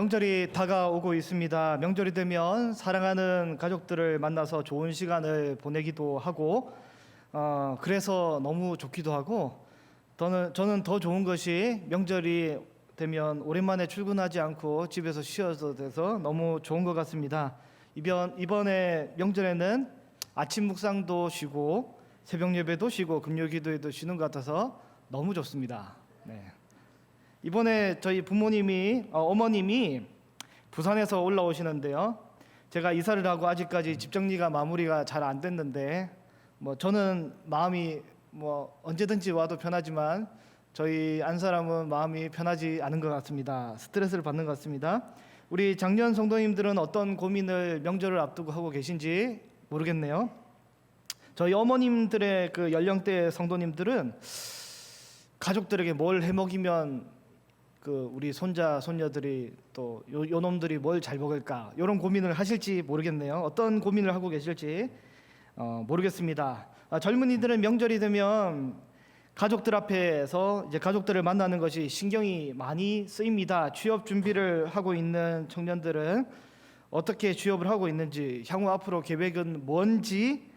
명절이 다가오고 있습니다. 명절이 되면 사랑하는 가족들을 만나서 좋은 시간을 보내기도 하고 그래서 너무 좋기도 하고 저는 더 좋은 것이 명절이 되면 오랜만에 출근하지 않고 집에서 쉬어도 돼서 너무 좋은 것 같습니다. 이번에 명절에는 아침 묵상도 쉬고 새벽 예배도 쉬고 금요 기도회도 쉬는 것 같아서 너무 좋습니다. 네. 이번에 저희 어머님이 부산에서 올라오시는데요. 제가 이사를 하고 아직까지 집 정리가 마무리가 잘 안 됐는데 저는 마음이 언제든지 와도 편하지만 저희 안 사람은 마음이 편하지 않은 것 같습니다. 스트레스를 받는 것 같습니다. 우리 장년 성도님들은 어떤 고민을 명절을 앞두고 하고 계신지 모르겠네요. 저희 어머님들의 그 연령대 성도님들은 가족들에게 뭘 해먹이면 우리 손자 손녀들이 또 요 놈들이 뭘 잘 먹을까 이런 고민을 하실지 모르겠네요. 어떤 고민을 하고 계실지 모르겠습니다. 젊은이들은 명절이 되면 가족들 앞에서 이제 가족들을 만나는 것이 신경이 많이 쓰입니다. 취업 준비를 하고 있는 청년들은 어떻게 취업을 하고 있는지, 향후 앞으로 계획은 뭔지,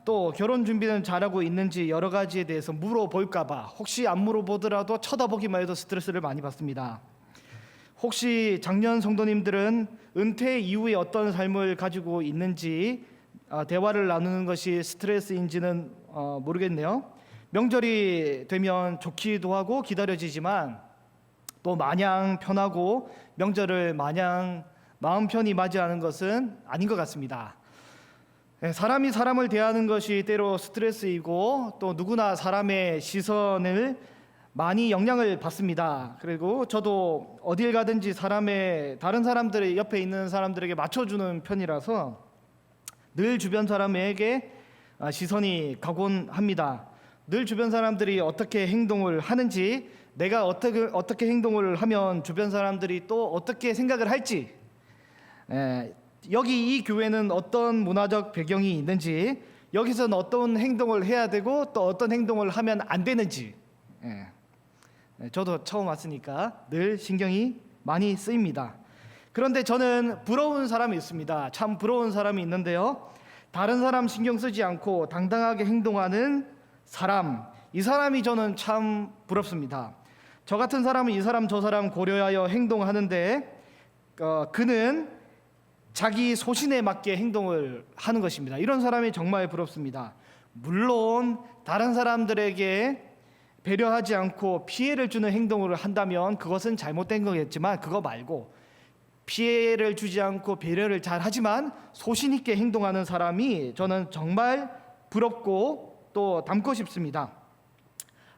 또 결혼 준비는 잘하고 있는지 여러 가지에 대해서 물어볼까봐 혹시 안 물어보더라도 쳐다보기만 해도 스트레스를 많이 받습니다. 혹시 장년 성도님들은 은퇴 이후에 어떤 삶을 가지고 있는지 대화를 나누는 것이 스트레스인지는 모르겠네요. 명절이 되면 좋기도 하고 기다려지지만 또 마냥 편하고 명절을 마냥 마음 편히 맞이하는 것은 아닌 것 같습니다. 사람이 사람을 대하는 것이 때로 스트레스이고 또 누구나 사람의 시선을 많이 영향을 받습니다. 그리고 저도 어딜 가든지 다른 사람들의 옆에 있는 사람들에게 맞춰주는 편이라서 늘 주변 사람에게 시선이 가곤 합니다. 늘 주변 사람들이 어떻게 행동을 하는지, 내가 어떻게 행동을 하면 주변 사람들이 또 어떻게 생각을 할지, 여기 이 교회는 어떤 문화적 배경이 있는지, 여기서는 어떤 행동을 해야 되고 또 어떤 행동을 하면 안 되는지, 저도 처음 왔으니까 늘 신경이 많이 쓰입니다. 그런데 저는 부러운 사람이 있습니다. 참 부러운 사람이 있는데요. 다른 사람 신경 쓰지 않고 당당하게 행동하는 사람, 이 사람이 저는 참 부럽습니다. 저 같은 사람은 이 사람 저 사람 고려하여 행동하는데 그는 자기 소신에 맞게 행동을 하는 것입니다. 이런 사람이 정말 부럽습니다. 물론 다른 사람들에게 배려하지 않고 피해를 주는 행동을 한다면 그것은 잘못된 거겠지만, 그거 말고 피해를 주지 않고 배려를 잘 하지만 소신 있게 행동하는 사람이 저는 정말 부럽고 또 닮고 싶습니다.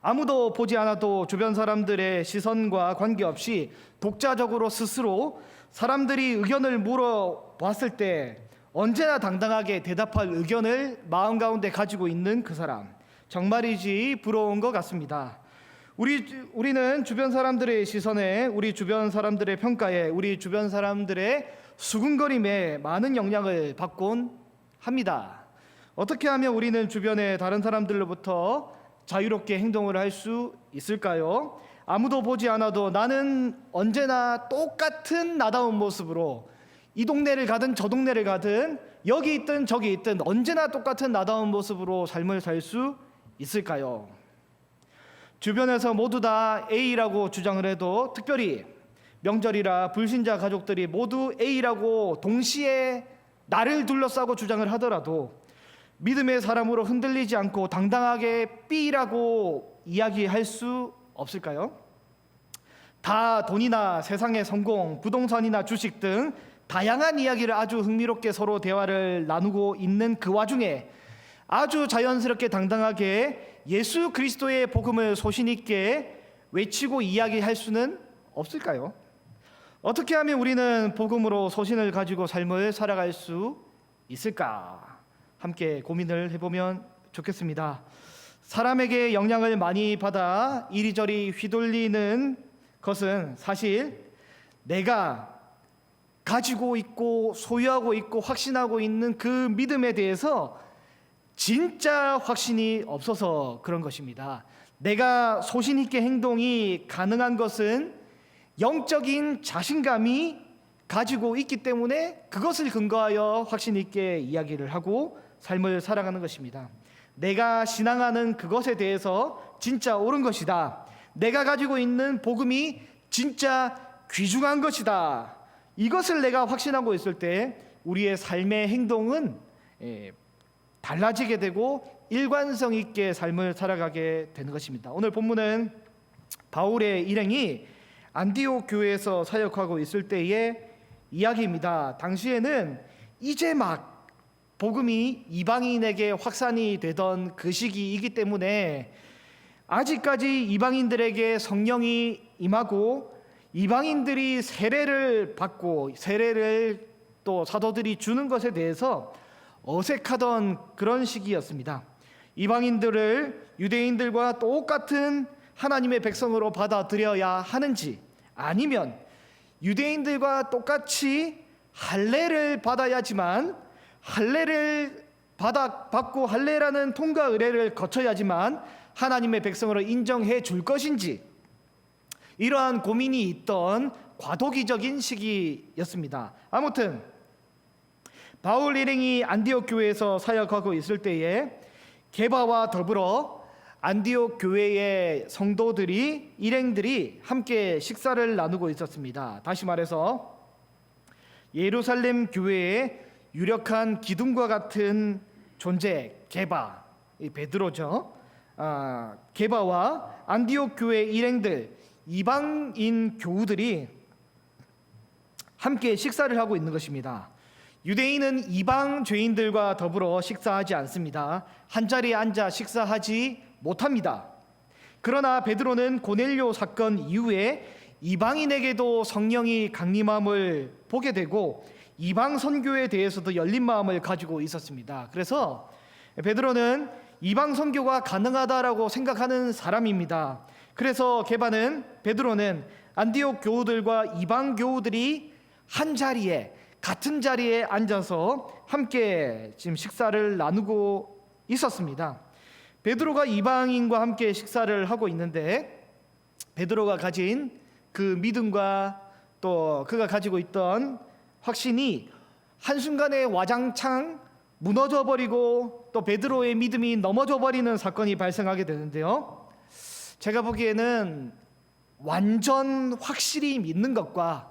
아무도 보지 않아도 주변 사람들의 시선과 관계없이 독자적으로 스스로 사람들이 의견을 물어봤을 때 언제나 당당하게 대답할 의견을 마음 가운데 가지고 있는 그 사람, 정말이지 부러운 것 같습니다. 우리는 주변 사람들의 시선에, 우리 주변 사람들의 평가에, 우리 주변 사람들의 수군거림에 많은 영향을 받곤 합니다. 어떻게 하면 우리는 주변의 다른 사람들로부터 자유롭게 행동을 할 수 있을까요? 아무도 보지 않아도 나는 언제나 똑같은 나다운 모습으로 이 동네를 가든 저 동네를 가든 여기 있든 저기 있든 언제나 똑같은 나다운 모습으로 삶을 살 수 있을까요? 주변에서 모두 다 A라고 주장을 해도, 특별히 명절이라 불신자 가족들이 모두 A라고 동시에 나를 둘러싸고 주장을 하더라도 믿음의 사람으로 흔들리지 않고 당당하게 B라고 이야기할 수 없을까요? 다 돈이나 세상의 성공, 부동산이나 주식 등 다양한 이야기를 아주 흥미롭게 서로 대화를 나누고 있는 그 와중에 아주 자연스럽게 당당하게 예수 그리스도의 복음을 소신 있게 외치고 이야기할 수는 없을까요? 어떻게 하면 우리는 복음으로 소신을 가지고 삶을 살아갈 수 있을까? 함께 고민을 해보면 좋겠습니다. 사람에게 영향을 많이 받아 이리저리 휘둘리는 것은 사실 내가 가지고 있고 소유하고 있고 확신하고 있는 그 믿음에 대해서 진짜 확신이 없어서 그런 것입니다. 내가 소신 있게 행동이 가능한 것은 영적인 자신감이 가지고 있기 때문에 그것을 근거하여 확신 있게 이야기를 하고 삶을 살아가는 것입니다. 내가 신앙하는 그것에 대해서 진짜 옳은 것이다. 내가 가지고 있는 복음이 진짜 귀중한 것이다. 이것을 내가 확신하고 있을 때 우리의 삶의 행동은 달라지게 되고 일관성 있게 삶을 살아가게 되는 것입니다. 오늘 본문은 바울의 일행이 안디옥 교회에서 사역하고 있을 때의 이야기입니다. 당시에는 이제 막 복음이 이방인에게 확산이 되던 그 시기이기 때문에 아직까지 이방인들에게 성령이 임하고 이방인들이 세례를 받고 세례를 또 사도들이 주는 것에 대해서 어색하던 그런 시기였습니다. 이방인들을 유대인들과 똑같은 하나님의 백성으로 받아들여야 하는지, 아니면 유대인들과 똑같이 할례를 받아야지만, 할례를 받고 할례라는 통과 의례를 거쳐야지만 하나님의 백성으로 인정해 줄 것인지, 이러한 고민이 있던 과도기적인 시기였습니다. 아무튼 바울 일행이 안디옥 교회에서 사역하고 있을 때에 게바와 더불어 안디옥 교회의 성도들이, 일행들이 함께 식사를 나누고 있었습니다. 다시 말해서 예루살렘 교회의 유력한 기둥과 같은 존재 게바, 이 베드로죠. 게바와 안디옥 교회 일행들, 이방인 교우들이 함께 식사를 하고 있는 것입니다. 유대인은 이방 죄인들과 더불어 식사하지 않습니다. 한자리에 앉아 식사하지 못합니다. 그러나 베드로는 고넬료 사건 이후에 이방인에게도 성령이 강림함을 보게 되고 이방 선교에 대해서도 열린 마음을 가지고 있었습니다. 그래서 베드로는 이방 선교가 가능하다라고 생각하는 사람입니다. 그래서 베드로는 안디옥 교우들과 이방 교우들이 한 자리에, 같은 자리에 앉아서 함께 지금 식사를 나누고 있었습니다. 베드로가 이방인과 함께 식사를 하고 있는데 베드로가 가진 그 믿음과 또 그가 가지고 있던 확신이 한순간에 와장창 무너져 버리고 또 베드로의 믿음이 넘어져 버리는 사건이 발생하게 되는데요. 제가 보기에는 완전 확실히 믿는 것과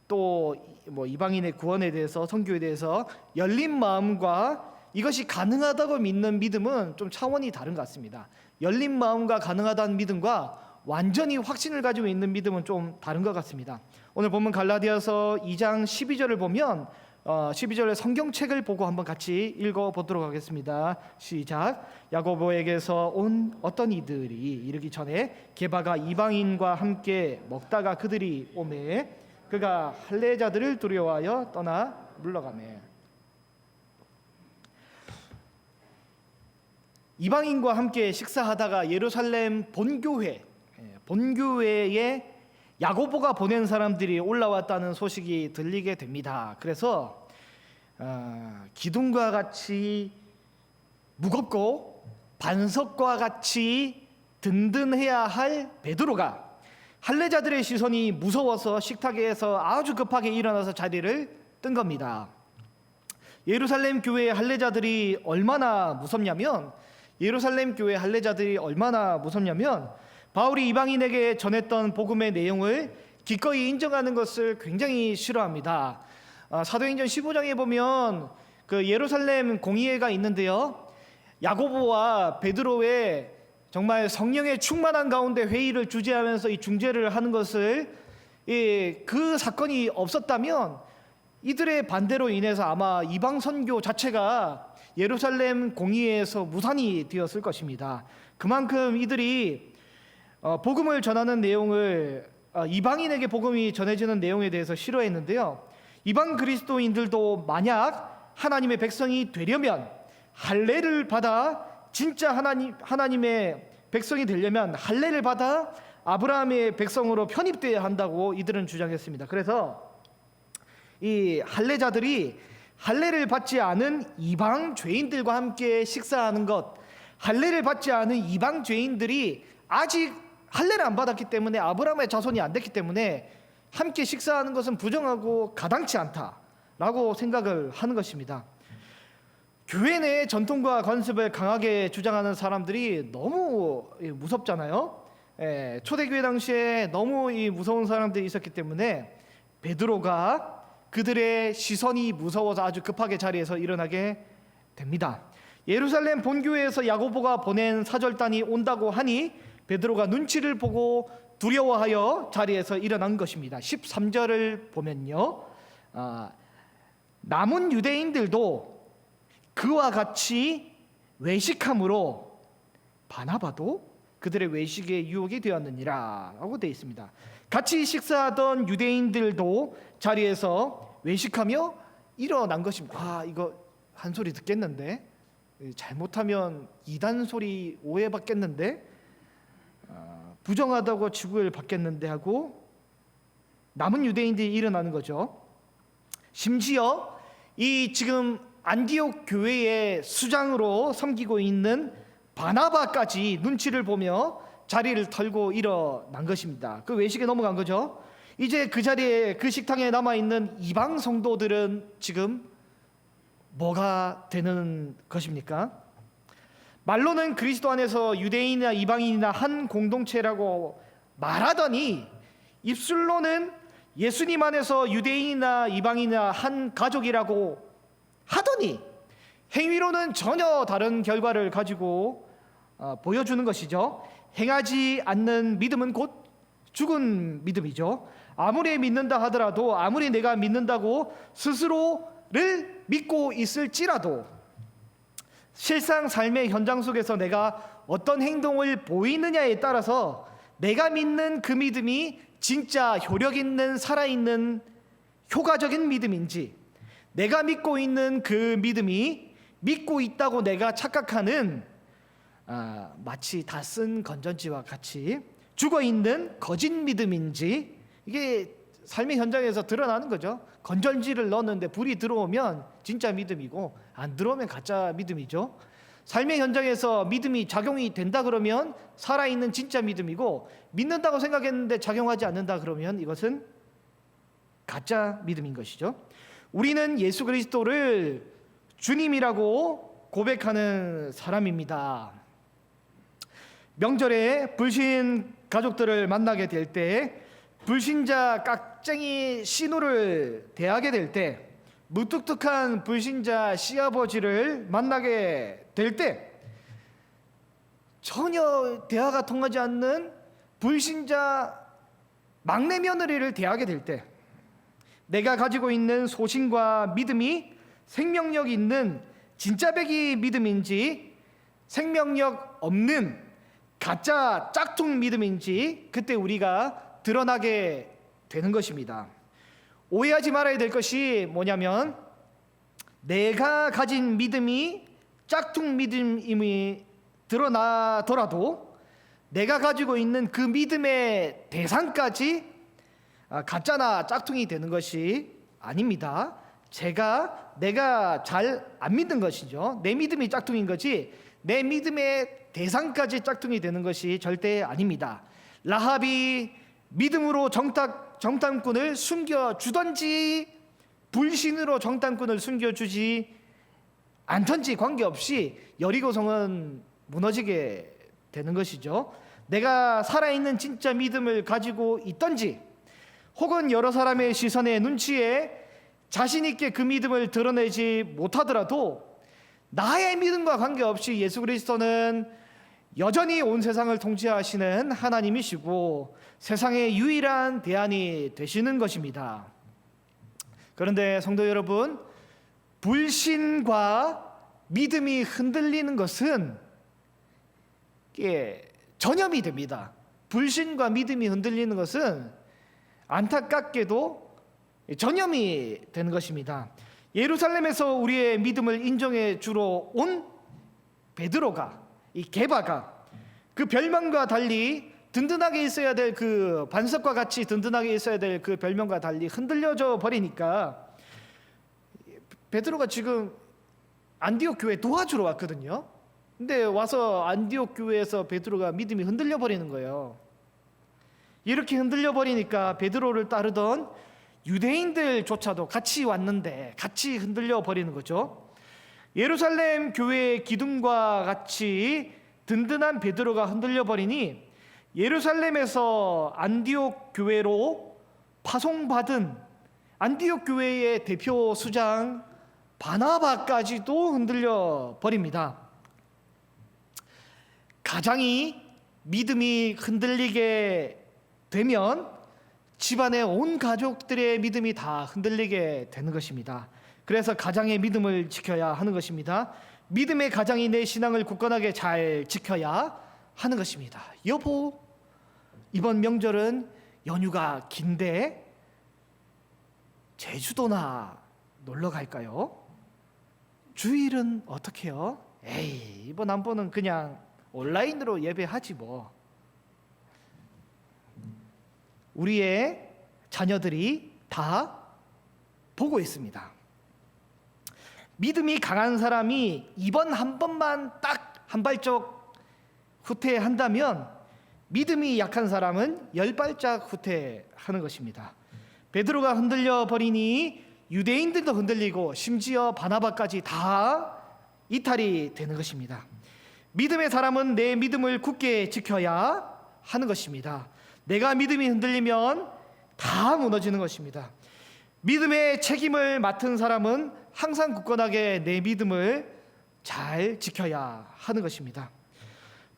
또 이방인의 구원에 대해서, 선교에 대해서 열린 마음과 이것이 가능하다고 믿는 믿음은 좀 차원이 다른 것 같습니다. 열린 마음과 가능하다는 믿음과 완전히 확신을 가지고 있는 믿음은 좀 다른 것 같습니다. 오늘 본문 갈라디아서 2장 12절을 보면 12절의 성경책을 보고 한번 같이 읽어보도록 하겠습니다. 시작. 야고보에게서 온 어떤 이들이 이르기 전에 게바가 이방인과 함께 먹다가 그들이 오매 그가 할례자들을 두려워하여 떠나 물러가매. 이방인과 함께 식사하다가 예루살렘 본교회에 야고보가 보낸 사람들이 올라왔다는 소식이 들리게 됩니다. 그래서 기둥과 같이 무겁고 반석과 같이 든든해야 할 베드로가 할례자들의 시선이 무서워서 식탁에서 아주 급하게 일어나서 자리를 뜬 겁니다. 예루살렘 교회의 할례자들이 얼마나 무섭냐면 바울이 이방인에게 전했던 복음의 내용을 기꺼이 인정하는 것을 굉장히 싫어합니다. 사도행전 15장에 보면 그 예루살렘 공의회가 있는데요, 야고보와 베드로의 정말 성령의 충만한 가운데 회의를 주재하면서 이 중재를 하는 것을, 그 사건이 없었다면 이들의 반대로 인해서 아마 이방 선교 자체가 예루살렘 공의회에서 무산이 되었을 것입니다. 그만큼 이들이 복음을 전하는 내용을, 이방인에게 복음이 전해지는 내용에 대해서 싫어했는데요, 이방 그리스도인들도 만약 하나님의 백성이 되려면, 할례를 받아 진짜 하나님의 백성이 되려면 할례를 받아 아브라함의 백성으로 편입되어야 한다고 이들은 주장했습니다. 그래서 이 할례자들이 할례를 받지 않은 이방 죄인들과 함께 식사하는 것, 할례를 받지 않은 이방 죄인들이 아직 할례를 안 받았기 때문에, 아브라함의 자손이 안 됐기 때문에 함께 식사하는 것은 부정하고 가당치 않다라고 생각을 하는 것입니다. 교회 내 전통과 관습을 강하게 주장하는 사람들이 너무 무섭잖아요. 초대교회 당시에 너무 이 무서운 사람들이 있었기 때문에 베드로가 그들의 시선이 무서워서 아주 급하게 자리에서 일어나게 됩니다. 예루살렘 본교회에서 야고보가 보낸 사절단이 온다고 하니 베드로가 눈치를 보고 두려워하여 자리에서 일어난 것입니다. 13절을 보면요, 남은 유대인들도 그와 같이 외식함으로 바나바도 그들의 외식의 유혹이 되었느니라 라고 되어 있습니다. 같이 식사하던 유대인들도 자리에서 외식하며 일어난 것입니다. 이거 한 소리 듣겠는데, 잘못하면 이단 소리 오해받겠는데, 부정하다고 취급을 받겠는데 하고 남은 유대인들이 일어나는 거죠. 심지어 이 지금 안디옥 교회의 수장으로 섬기고 있는 바나바까지 눈치를 보며 자리를 털고 일어난 것입니다. 그 외식에 넘어간 거죠. 이제 그 자리에, 그 식당에 남아있는 이방 성도들은 지금 뭐가 되는 것입니까? 말로는 그리스도 안에서 유대인이나 이방인이나 한 공동체라고 말하더니 입술로는 예수님 안에서 유대인이나 이방인이나 한 가족이라고 하더니 행위로는 전혀 다른 결과를 가지고 보여주는 것이죠. 행하지 않는 믿음은 곧 죽은 믿음이죠. 아무리 믿는다 하더라도, 아무리 내가 믿는다고 스스로를 믿고 있을지라도 실상 삶의 현장 속에서 내가 어떤 행동을 보이느냐에 따라서 내가 믿는 그 믿음이 진짜 효력 있는, 살아있는, 효과적인 믿음인지, 내가 믿고 있는 그 믿음이 믿고 있다고 내가 착각하는 마치 다 쓴 건전지와 같이 죽어있는 거짓 믿음인지, 이게 삶의 현장에서 드러나는 거죠. 건전지를 넣었는데 불이 들어오면 진짜 믿음이고 안 들어오면 가짜 믿음이죠. 삶의 현장에서 믿음이 작용이 된다 그러면 살아있는 진짜 믿음이고, 믿는다고 생각했는데 작용하지 않는다 그러면 이것은 가짜 믿음인 것이죠. 우리는 예수 그리스도를 주님이라고 고백하는 사람입니다. 명절에 불신 가족들을 만나게 될 때, 불신자 깍쟁이 신우를 대하게 될 때, 무뚝뚝한 불신자 시아버지를 만나게 될 때, 전혀 대화가 통하지 않는 불신자 막내 며느리를 대하게 될 때, 내가 가지고 있는 소신과 믿음이 생명력 있는 진짜 배기 믿음인지 생명력 없는 가짜 짝퉁 믿음인지 그때 우리가 드러나게 되는 것입니다. 오해하지 말아야 될 것이 뭐냐면, 내가 가진 믿음이 짝퉁 믿음임이 드러나더라도 내가 가지고 있는 그 믿음의 대상까지 가짜나 짝퉁이 되는 것이 아닙니다. 내가 잘 안 믿는 것이죠. 내 믿음이 짝퉁인 거지 내 믿음의 대상까지 짝퉁이 되는 것이 절대 아닙니다. 라합이 믿음으로 정탐꾼을 숨겨주던지 불신으로 정탐꾼을 숨겨주지 않던지 관계없이 여리고성은 무너지게 되는 것이죠. 내가 살아있는 진짜 믿음을 가지고 있던지, 혹은 여러 사람의 시선에 눈치에 자신 있게 그 믿음을 드러내지 못하더라도 나의 믿음과 관계없이 예수 그리스도는 여전히 온 세상을 통치하시는 하나님이시고 세상의 유일한 대안이 되시는 것입니다. 그런데 성도 여러분, 불신과 믿음이 흔들리는 것은 전염이 됩니다. 불신과 믿음이 흔들리는 것은 안타깝게도 전염이 되는 것입니다. 예루살렘에서 우리의 믿음을 인정해 주러 온 베드로가, 이 게바가 그 별명과 달리 든든하게 있어야 될 그 반석과 같이 든든하게 있어야 될 그 별명과 달리 흔들려져 버리니까 베드로가 지금 안디옥 교회 도와주러 왔거든요. 근데 와서 안디옥 교회에서 베드로가 믿음이 흔들려 버리는 거예요. 이렇게 흔들려 버리니까 베드로를 따르던 유대인들조차도 같이 왔는데 같이 흔들려 버리는 거죠. 예루살렘 교회의 기둥과 같이 든든한 베드로가 흔들려 버리니 예루살렘에서 안디옥 교회로 파송받은 안디옥 교회의 대표 수장 바나바까지도 흔들려 버립니다. 가장이 믿음이 흔들리게 되면 집안의 온 가족들의 믿음이 다 흔들리게 되는 것입니다. 그래서 가장의 믿음을 지켜야 하는 것입니다. 믿음의 가장이 내 신앙을 굳건하게 잘 지켜야 하는 것입니다. 여보, 이번 명절은 연휴가 긴데 제주도나 놀러 갈까요? 주일은 어떻게 해요? 에이, 이번 한 번은 그냥 온라인으로 예배하지 뭐. 우리의 자녀들이 다 보고 있습니다. 믿음이 강한 사람이 이번 한 번만 딱 한 발짝 후퇴한다면 믿음이 약한 사람은 10발짝 후퇴하는 것입니다. 베드로가 흔들려 버리니 유대인들도 흔들리고 심지어 바나바까지 다 이탈이 되는 것입니다. 믿음의 사람은 내 믿음을 굳게 지켜야 하는 것입니다. 내가 믿음이 흔들리면 다 무너지는 것입니다. 믿음의 책임을 맡은 사람은 항상 굳건하게 내 믿음을 잘 지켜야 하는 것입니다.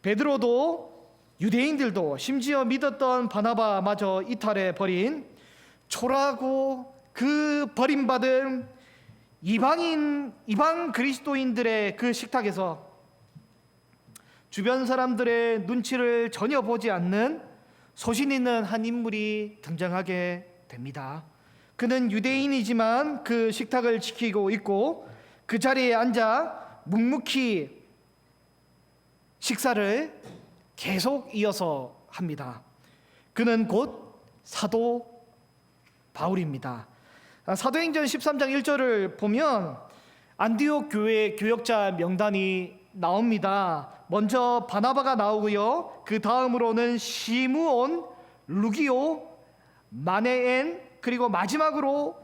베드로도 유대인들도 심지어 믿었던 바나바마저 이탈해 버린 초라하고 그 버림받은 이방 그리스도인들의 그 식탁에서 주변 사람들의 눈치를 전혀 보지 않는 소신 있는 한 인물이 등장하게 됩니다. 그는 유대인이지만 그 식탁을 지키고 있고 그 자리에 앉아 묵묵히 식사를 계속 이어서 합니다. 그는 곧 사도 바울입니다. 사도행전 13장 1절을 보면 안디옥 교회 교역자 명단이 나옵니다. 먼저 바나바가 나오고요. 그 다음으로는 시므온, 루기오, 마네엔, 그리고 마지막으로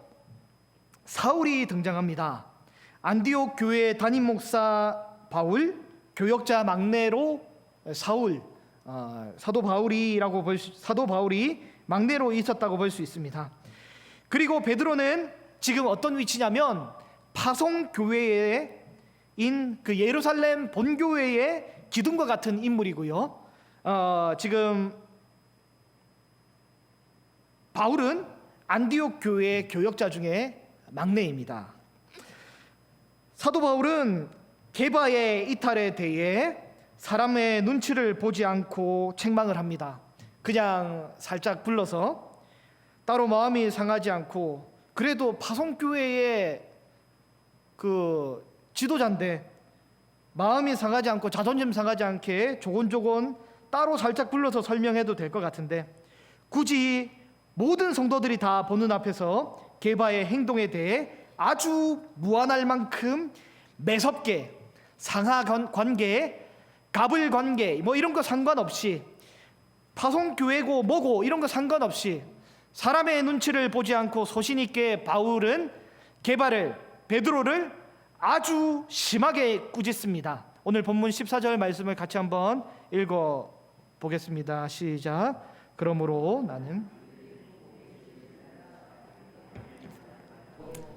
사울이 등장합니다. 안디옥 교회 담임 목사 바울, 교역자 막내로 사울, 사도 바울이 막내로 있었다고 볼 수 있습니다. 그리고 베드로는 지금 어떤 위치냐면 파송 교회인 그 예루살렘 본교회의 기둥과 같은 인물이고요. 지금 바울은 안디옥 교회의 교역자 중에 막내입니다. 사도 바울은 게바의 이탈에 대해 사람의 눈치를 보지 않고 책망을 합니다. 그냥 살짝 불러서 따로 마음이 상하지 않고, 그래도 파송교회의 그 지도자인데 마음이 상하지 않고 자존심 상하지 않게 조곤조곤 따로 살짝 불러서 설명해도 될 것 같은데, 굳이 모든 성도들이 다 보는 앞에서 게바의 행동에 대해 아주 무한할 만큼 매섭게 상하관계, 갑을관계 뭐 이런 거 상관없이, 파송교회고 뭐고 이런 거 상관없이 사람의 눈치를 보지 않고 소신 있게 바울은 베드로를 아주 심하게 꾸짖습니다. 오늘 본문 14절 말씀을 같이 한번 읽어 보겠습니다. 시작. 그러므로 나는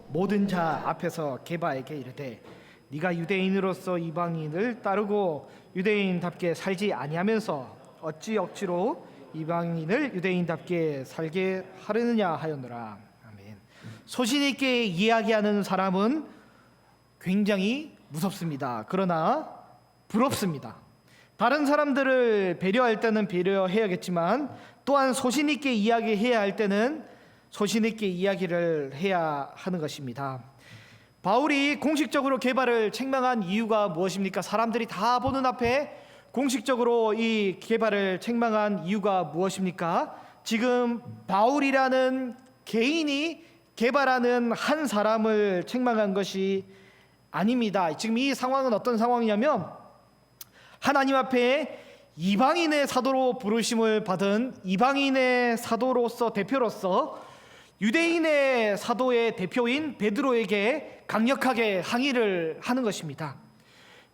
모든 자 앞에서 게바에게 이르되 네가 유대인으로서 이방인을 따르고 유대인답게 살지 아니하면서 어찌 억지로 이방인을 유대인답게 살게 하려느냐 하였노라. 아멘. 소신 있게 이야기하는 사람은 굉장히 무섭습니다. 그러나 부럽습니다. 다른 사람들을 배려할 때는 배려해야겠지만 또한 소신 있게 이야기해야 할 때는 소신 있게 이야기를 해야 하는 것입니다. 바울이 공식적으로 게바를 책망한 이유가 무엇입니까? 사람들이 다 보는 앞에 공식적으로 이 게바를 책망한 이유가 무엇입니까? 지금 바울이라는 개인이 게바라는 한 사람을 책망한 것이 아닙니다. 지금 이 상황은 어떤 상황이냐면 하나님 앞에 이방인의 사도로 부르심을 받은 이방인의 사도로서 대표로서 유대인의 사도의 대표인 베드로에게 강력하게 항의를 하는 것입니다.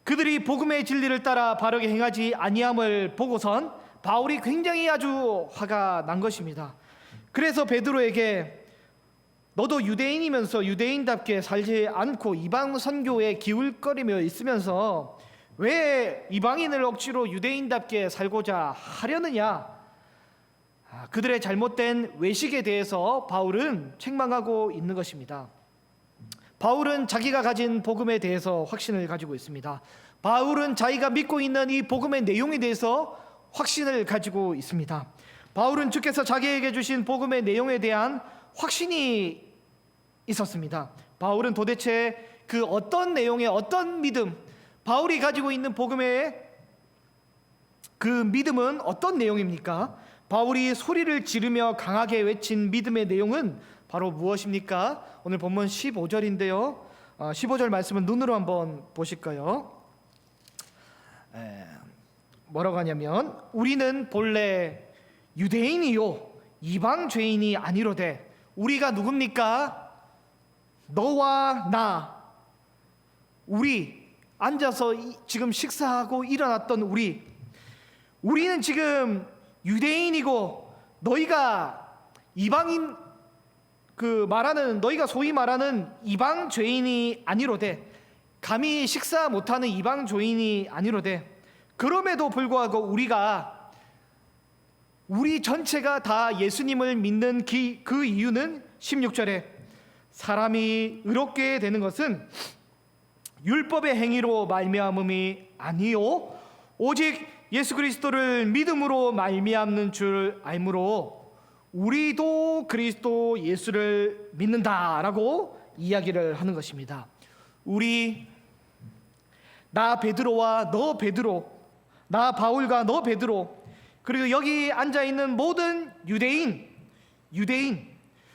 그들이 복음의 진리를 따라 바르게 행하지 아니함을 보고선 바울이 굉장히 아주 화가 난 것입니다. 그래서 베드로에게 너도 유대인이면서 유대인답게 살지 않고 이방 선교에 기울거리며 있으면서 왜 이방인을 억지로 유대인답게 살고자 하려느냐? 그들의 잘못된 외식에 대해서 바울은 책망하고 있는 것입니다. 바울은 자기가 가진 복음에 대해서 확신을 가지고 있습니다. 바울은 자기가 믿고 있는 이 복음의 내용에 대해서 확신을 가지고 있습니다. 바울은 주께서 자기에게 주신 복음의 내용에 대한 확신이 있었습니다. 바울은 도대체 그 어떤 내용의 어떤 믿음, 바울이 가지고 있는 복음의 그 믿음은 어떤 내용입니까? 바울이 소리를 지르며 강하게 외친 믿음의 내용은 바로 무엇입니까? 오늘 본문 15절인데요. 15절 말씀은 눈으로 한번 보실까요? 뭐라고 하냐면 우리는 본래 유대인이요 이방 죄인이 아니로되 우리가 누굽니까? 너와 나, 우리 앉아서 지금 식사하고 일어났던 우리는 지금 유대인이고 너희가 이방인 너희가 소위 말하는 이방 죄인이 아니로되 감히 식사 못하는 이방 죄인이 아니로되 그럼에도 불구하고 우리 전체가 다 예수님을 믿는 그 이유는 16절에 사람이 의롭게 되는 것은 율법의 행위로 말미암음이 아니요 오직 예수 그리스도를 믿음으로 말미암는 줄 알므로 우리도 그리스도 예수를 믿는다라고 이야기를 하는 것입니다. 나 베드로와 너 베드로, 나 바울과 너 베드로, 그리고 여기 앉아있는 모든 유대인,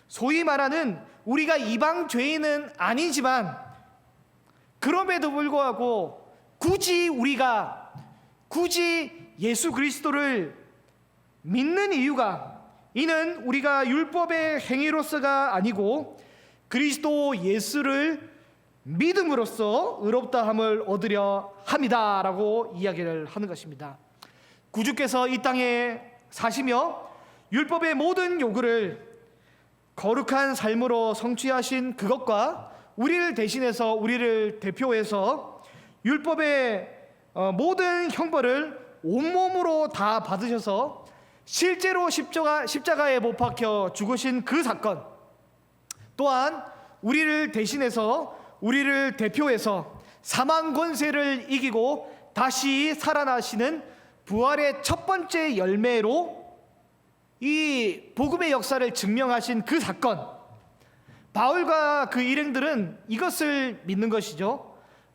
소위 말하는 우리가 이방 죄인은 아니지만 그럼에도 불구하고 굳이 예수 그리스도를 믿는 이유가 이는 우리가 율법의 행위로서가 아니고 그리스도 예수를 믿음으로써 의롭다함을 얻으려 함이다라고 이야기를 하는 것입니다. 구주께서 이 땅에 사시며 율법의 모든 요구를 거룩한 삶으로 성취하신 그것과 우리를 대신해서 우리를 대표해서 율법의 모든 형벌을 온몸으로 다 받으셔서 실제로 십자가에 못 박혀 죽으신 그 사건, 또한 우리를 대신해서 우리를 대표해서 사망 권세를 이기고 다시 살아나시는 부활의 첫 번째 열매로 이 복음의 역사를 증명하신 그 사건, 바울과 그 일행들은 이것을 믿는 것이죠.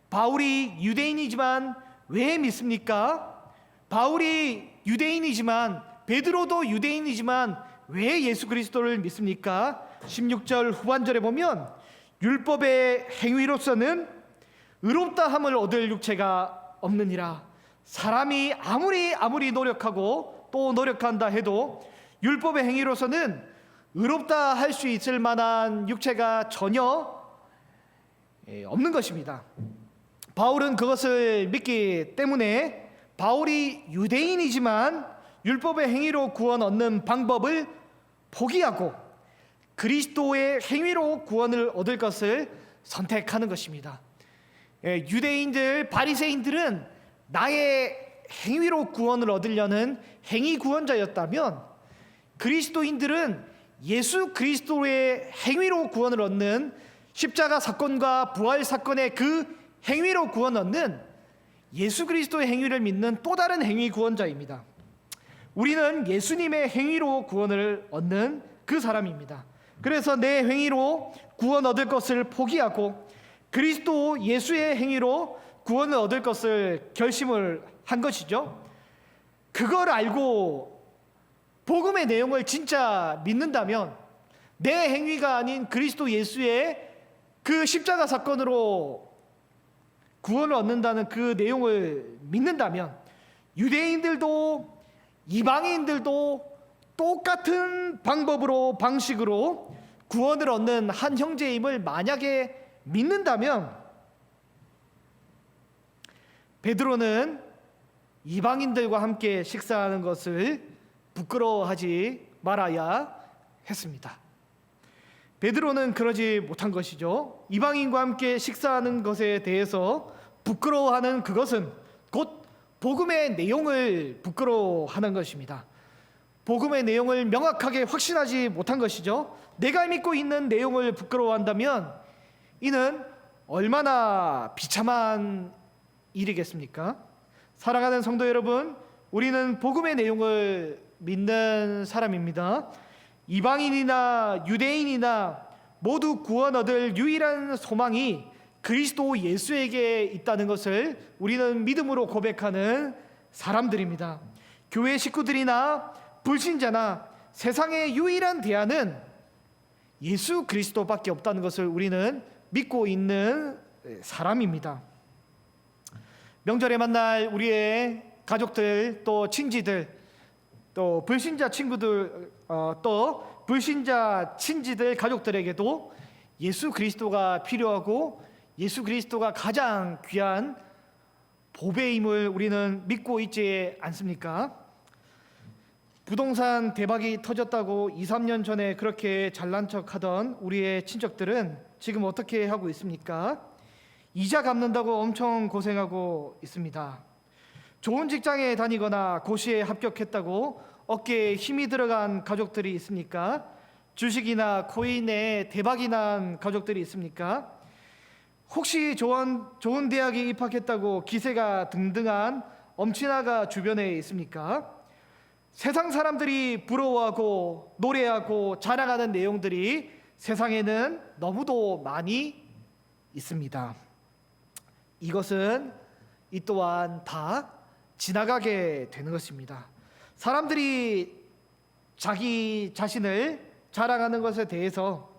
바울이 유대인이지만 왜 믿습니까? 바울이 유대인이지만 베드로도 유대인이지만 왜 예수 그리스도를 믿습니까? 16절 후반절에 보면 율법의 행위로서는 의롭다함을 얻을 육체가 없느니라. 사람이 아무리 노력하고 또 노력한다 해도 율법의 행위로서는 의롭다 할 수 있을 만한 육체가 전혀 없는 것입니다. 바울은 그것을 믿기 때문에 바울이 유대인이지만 율법의 행위로 구원 얻는 방법을 포기하고 그리스도의 행위로 구원을 얻을 것을 선택하는 것입니다. 유대인들, 바리새인들은 나의 행위로 구원을 얻으려는 행위 구원자였다면 그리스도인들은 예수 그리스도의 행위로 구원을 얻는 십자가 사건과 부활 사건의 그 행위로 구원 얻는 예수 그리스도의 행위를 믿는 또 다른 행위 구원자입니다. 우리는 예수님의 행위로 구원을 얻는 그 사람입니다. 그래서 내 행위로 구원 얻을 것을 포기하고 그리스도 예수의 행위로 구원을 얻을 것을 결심을 한 것이죠. 그걸 알고 복음의 내용을 진짜 믿는다면 내 행위가 아닌 그리스도 예수의 그 십자가 사건으로 구원을 얻는다는 그 내용을 믿는다면 유대인들도 이방인들도 똑같은 방법으로 방식으로 구원을 얻는 한 형제임을 만약에 믿는다면 베드로는 이방인들과 함께 식사하는 것을 부끄러워하지 말아야 했습니다. 베드로는 그러지 못한 것이죠. 이방인과 함께 식사하는 것에 대해서 부끄러워하는 그것은 곧 복음의 내용을 부끄러워하는 것입니다. 복음의 내용을 명확하게 확신하지 못한 것이죠. 내가 믿고 있는 내용을 부끄러워한다면 이는 얼마나 비참한 일이겠습니까? 사랑하는 성도 여러분, 우리는 복음의 내용을 믿는 사람입니다. 이방인이나 유대인이나 모두 구원 얻을 유일한 소망이 그리스도 예수에게 있다는 것을 우리는 믿음으로 고백하는 사람들입니다. 교회 식구들이나 불신자나 세상의 유일한 대안은 예수 그리스도밖에 없다는 것을 우리는 믿고 있는 사람입니다. 명절에 만날 우리의 가족들, 또 친지들, 또 불신자 친구들, 또 불신자 친지들 가족들에게도 예수 그리스도가 필요하고 예수 그리스도가 가장 귀한 보배임을 우리는 믿고 있지 않습니까? 부동산 대박이 터졌다고 2, 3년 전에 그렇게 잘난 척하던 우리의 친척들은 지금 어떻게 하고 있습니까? 이자 갚는다고 엄청 고생하고 있습니다. 좋은 직장에 다니거나 고시에 합격했다고 어깨에 힘이 들어간 가족들이 있습니까? 주식이나 코인에 대박이 난 가족들이 있습니까? 혹시 좋은 대학에 입학했다고 기세가 등등한 엄친아가 주변에 있습니까? 세상 사람들이 부러워하고 노래하고 자랑하는 내용들이 세상에는 너무도 많이 있습니다. 이것은 이 또한 다 지나가게 되는 것입니다. 사람들이 자기 자신을 자랑하는 것에 대해서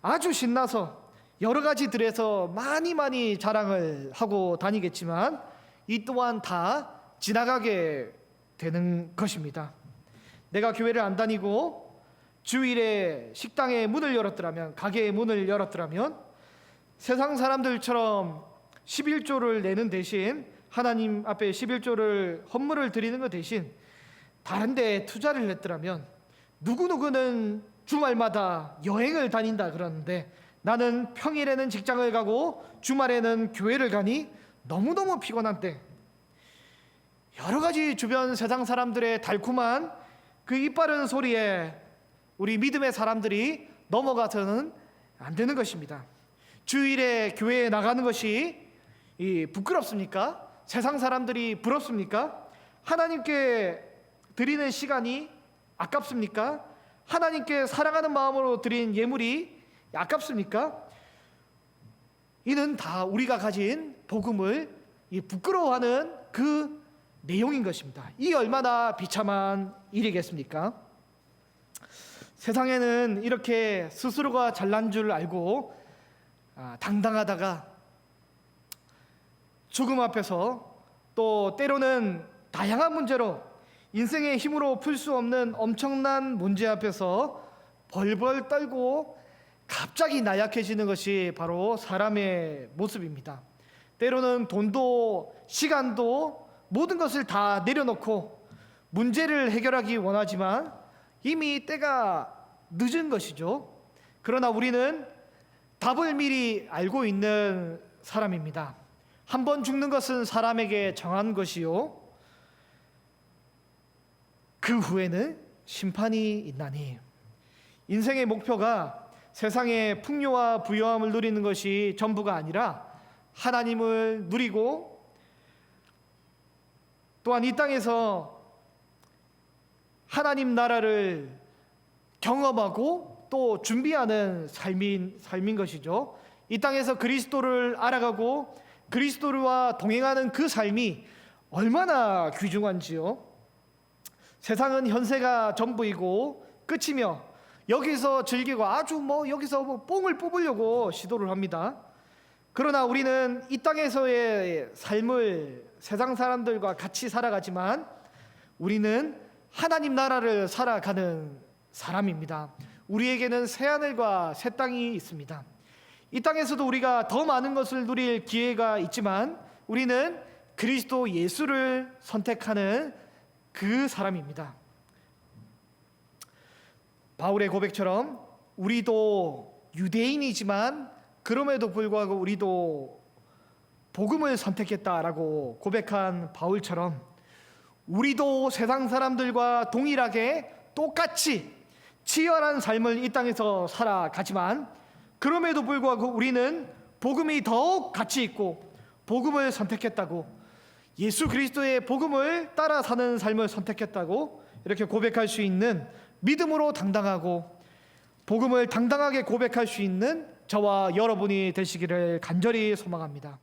아주 신나서 여러 가지들에서 많이 자랑을 하고 다니겠지만 이 또한 다 지나가게 되는 것입니다. 내가 교회를 안 다니고 주일에 식당의 문을 열었더라면, 가게의 문을 열었더라면 세상 사람들처럼 11조를 내는 대신, 하나님 앞에 11조를 헌물을 드리는 것 대신 다른 데 투자를 했더라면, 누구는 주말마다 여행을 다닌다 그러는데 나는 평일에는 직장을 가고 주말에는 교회를 가니 너무너무 피곤한데, 여러 가지 주변 세상 사람들의 달콤한 그 이빠른 소리에 우리 믿음의 사람들이 넘어가서는 안 되는 것입니다. 주일에 교회에 나가는 것이 부끄럽습니까? 세상 사람들이 부럽습니까? 하나님께 드리는 시간이 아깝습니까? 하나님께 사랑하는 마음으로 드린 예물이 아깝습니까? 이는 다 우리가 가진 복음을 부끄러워하는 그 내용인 것입니다. 이 얼마나 비참한 일이겠습니까? 세상에는 이렇게 스스로가 잘난 줄 알고 당당하다가 죽음 앞에서, 또 때로는 다양한 문제로 인생의 힘으로 풀 수 없는 엄청난 문제 앞에서 벌벌 떨고 갑자기 나약해지는 것이 바로 사람의 모습입니다. 때로는 돈도 시간도 모든 것을 다 내려놓고 문제를 해결하기 원하지만 이미 때가 늦은 것이죠. 그러나 우리는 답을 미리 알고 있는 사람입니다. 한 번 죽는 것은 사람에게 정한 것이요, 그 후에는 심판이 있나니. 인생의 목표가 세상의 풍요와 부요함을 누리는 것이 전부가 아니라 하나님을 누리고 또한 이 땅에서 하나님 나라를 경험하고 또 준비하는 삶인 것이죠. 이 땅에서 그리스도를 알아가고 그리스도와 동행하는 그 삶이 얼마나 귀중한지요. 세상은 현세가 전부이고 끝이며 여기서 즐기고 아주 여기서 뽕을 뽑으려고 시도를 합니다. 그러나 우리는 이 땅에서의 삶을 세상 사람들과 같이 살아가지만 우리는 하나님 나라를 살아가는 사람입니다. 우리에게는 새하늘과 새 땅이 있습니다. 이 땅에서도 우리가 더 많은 것을 누릴 기회가 있지만 우리는 그리스도 예수를 선택하는 그 사람입니다. 바울의 고백처럼 우리도 유대인이지만 그럼에도 불구하고 우리도 복음을 선택했다라고 고백한 바울처럼 우리도 세상 사람들과 동일하게 똑같이 치열한 삶을 이 땅에서 살아가지만 그럼에도 불구하고 우리는 복음이 더욱 가치 있고 복음을 선택했다고, 예수 그리스도의 복음을 따라 사는 삶을 선택했다고 이렇게 고백할 수 있는, 믿음으로 당당하고 복음을 당당하게 고백할 수 있는 저와 여러분이 되시기를 간절히 소망합니다.